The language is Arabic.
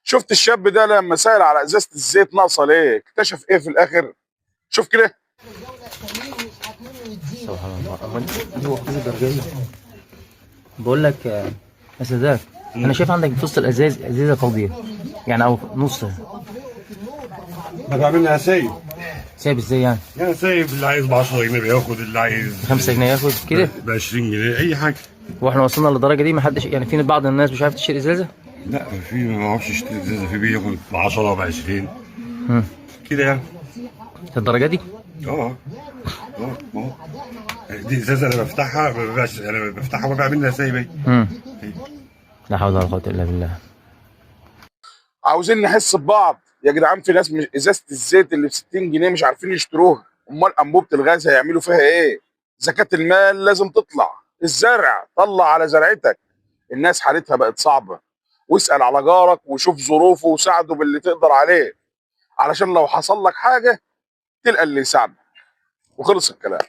شفت الشاب ده لما سأل على ازازه الزيت ناقصه ليه اكتشف ايه في الاخر؟ شوف كده. سبحان الله. امال دي هو كل الدرجه دي؟ بقول لك يا سادات، انا شايف عندك في وسط الازاز ازازه فاضيه، يعني او نصها. ما بعملها سايب. سايب ازاي يعني؟ يعني سايب، اللي عايز ب 10 جنيه بياخد، اللي عايز 5 جنيه ياخد كده. ب 20 جنيه اي حاجه. واحنا وصلنا للدرجه دي؟ ما حدش يعني، في بعض الناس مش عارف تشتري ازازه. لا، في ما اعرفش اشتري ازازه، في بياخد ب 10 ب 20 امم كده يعني. الدرجه دي؟ اه اه. دي ازازه انا بفتحها ما ببيعش، انا بفتحها وببيع منها سايب اهي. امم لا حول ولا قوه الا بالله. عاوزين نحس ببعض يا جدعان. في ناس ازازه الزيت اللي ب 60 جنيه مش عارفين يشتروها، امال انبوبه الغاز هيعملوا فيها ايه؟ زكاه المال لازم تطلع. الزرع طلع على زرعتك. الناس حالتها بقت صعبه. واسال على جارك وشوف ظروفه وساعده باللي تقدر عليه، علشان لو حصل لك حاجه تلقى اللي يساعدك. وخلص الكلام.